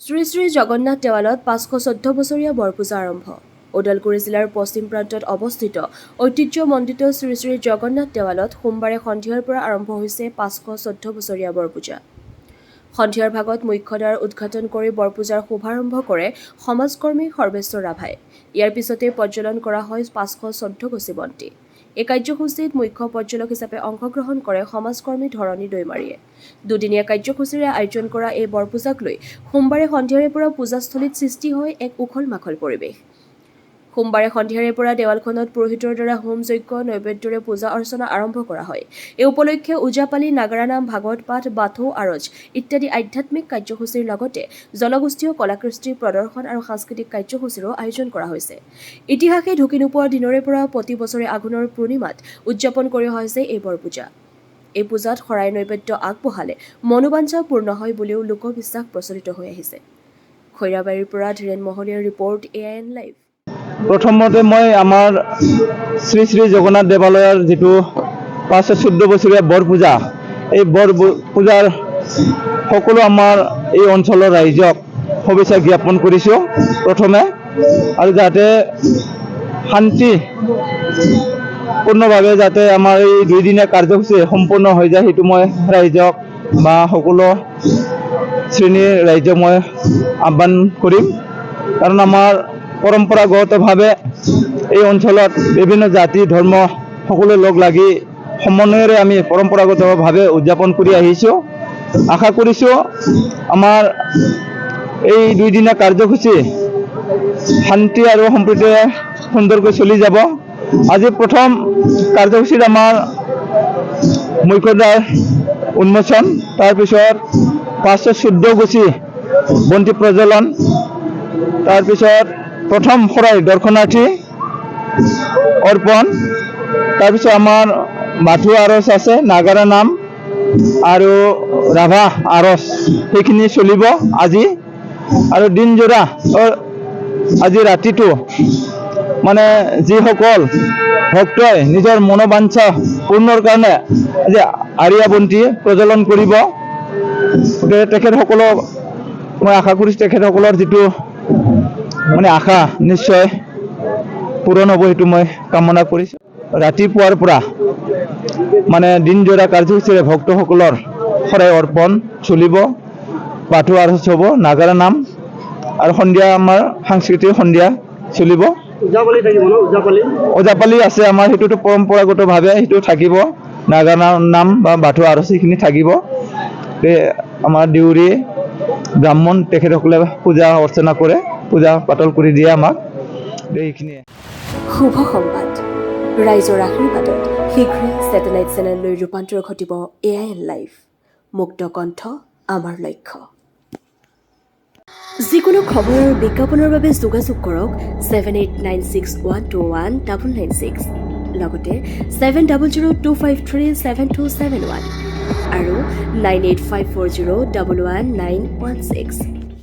শ্ৰী শ্ৰী জগন্নাথ দেৱালয়ত ৫১৪ বছৰীয়া বৰপূজা আৰম্ভ। ওদালগুৰি জিলাৰ পশ্চিম প্ৰান্তত অৱস্থিত ঐতিহ্যমণ্ডিত শ্ৰী শ্ৰী জগন্নাথ দেৱালয়ত সোমবাৰে সন্ধিয়াৰ পৰা আৰম্ভ হৈছে ৫১৪ বছৰীয়া বৰপূজা। সন্ধিয়াৰ ভাগত মুখ্য দ্বাৰ উদ্ঘাটন কৰি বৰপূজাৰ শুভাৰম্ভ কৰে সমাজকৰ্মী সৰ্বেশ্বৰ ৰাভাই। ইয়াৰ পিছতেই প্ৰজ্বলন কৰা হয় ৫১৪ গছি বন্তি। এই কাৰ্যসূচীত মুখ্য পৰ্যটক হিচাপে অংশগ্ৰহণ কৰে সমাজকৰ্মী ধৰণী দৈমাৰীয়ে। দুদিনীয়া কাৰ্যসূচীৰে আয়োজন কৰা এই বৰপূজাক লৈ সোমবাৰে সন্ধিয়াৰে পৰা পূজাস্থলীত সৃষ্টি হয় এক উখল-মাখল পৰিৱেশ। সোমবাৰে সন্ধিয়াৰে পৰা দেৱালখনত পুৰোহিতৰ দ্বাৰা হোম যজ্ঞ নৈবেদ্যৰে পূজা অৰ্চনা আৰম্ভ কৰা হয়। এই উপলক্ষে ওজাপালি, নাগাৰা নাম, ভাগৱত পাঠ, বাথৌ আৰজ ইত্যাদি আধ্যাত্মিক কাৰ্যসূচীৰ লগতে জনগোষ্ঠীয় কলাকৃষ্টি প্ৰদৰ্শন আৰু সাংস্কৃতিক কাৰ্যসূচীৰো আয়োজন কৰা হৈছে। ইতিহাসে ঢুকি নোপোৱা দিনৰে পৰা প্ৰতি বছৰে আঘোণৰ পূৰ্ণিমাত উদযাপন কৰি আহিছে এই বৰপূজা। এই পূজাত শৰাই নৈবেদ্য আগবঢ়ালে মনোবাঞ্ছা পূৰ্ণ হয় বুলিও লোকবিশ্বাস প্ৰচলিত হৈ আহিছে। খৈৰাবাৰীৰ পৰা ধীৰেন মহলীয়াৰ ৰিপৰ্ট, AIN লাইভ। প্ৰথমতে মই আমাৰ শ্ৰী শ্ৰী জগন্নাথ দেৱালয়ৰ যিটো ৫১৪ বছৰীয়া বৰপূজা, এই বৰপূজাৰ সকলো আমাৰ এই অঞ্চলৰ ৰাইজক শুভেচ্ছা জ্ঞাপন কৰিছোঁ প্ৰথমে, আৰু যাতে শান্তিপূৰ্ণভাৱে যাতে আমাৰ এই দুইদিনীয়া কাৰ্যসূচী সম্পূৰ্ণ হৈ যায়, সেইটো মই ৰাইজক বা সকলো শ্ৰেণীৰ ৰাইজক মই আহ্বান কৰিম। কাৰণ আমাৰ পৰম্পৰাগতভাৱে এই অঞ্চলত বিভিন্ন জাতি ধৰ্ম সকলো লগ লাগি সমন্বয়েৰে আমি পৰম্পৰাগতভাৱে উদযাপন কৰি আহিছোঁ। আশা কৰিছোঁ আমাৰ এই দুইদিনীয়া কাৰ্যসূচী শান্তি আৰু সম্প্ৰীতিৰে সুন্দৰকৈ চলি যাব। আজি প্ৰথম কাৰ্যসূচীত আমাৰ মুখ্য দ্বাৰ উন্মোচন, তাৰপিছত ৫১৪ গছি বন্তি প্ৰজ্বলন, তাৰপিছত প্ৰথম শৰাই দৰ্শনাৰ্থী অৰ্পণ, তাৰপিছত আমাৰ বাথৌ আৰজ আছে, নাগাৰা নাম আৰু ৰাভা আৰজ, সেইখিনি চলিব আজি। আৰু দিনজোৰা আজি ৰাতিটো মানে যিসকল ভক্তই নিজৰ মনোবাঞ্ছা পূৰ্ণৰ কাৰণে আজি আৰিয়া বন্তি প্ৰজ্বলন কৰিব, তেখেতসকলক মই আশা কৰিছোঁ তেখেতসকলৰ যিটো মানে আশা নিশ্চয় পূৰণ হ'ব, সেইটো মই কামনা কৰিছোঁ। ৰাতিপুৱাৰ পৰা মানে দিনজোৰা কাৰ্যসূচীৰে ভক্তসকলৰ শৰাই অৰ্পণ চলিব, বাথৌ আৰজ হ'ব, নাগাৰা নাম আৰু সন্ধিয়া আমাৰ সাংস্কৃতিক সন্ধিয়া চলিব। ওজাপালি আছে আমাৰ, সেইটোতো পৰম্পৰাগতভাৱে সেইটো থাকিব, নাগাৰা নাম বা বাথৌ আৰজ সেইখিনি থাকিব। আমাৰ দেউৰী ব্ৰাহ্মণ তেখেতসকলে পূজা অৰ্চনা কৰে, পূজা পাতল কৰি দিয়ে আমাক। এইখিনিয়ে শুভ সংবাদ, ৰাইজৰ আশীৰ্বাদত শীঘ্ৰেই ছেটেলাইট চেনেললৈ ৰূপান্তৰ ঘটিব AIN লাইভ। মুক্ত কণ্ঠ আমাৰ লক্ষ্য। যিকোনো খবৰ আৰু বিজ্ঞাপনৰ বাবে যোগাযোগ কৰক 7896121996, লগতে 7002537271 আৰু 9854011916।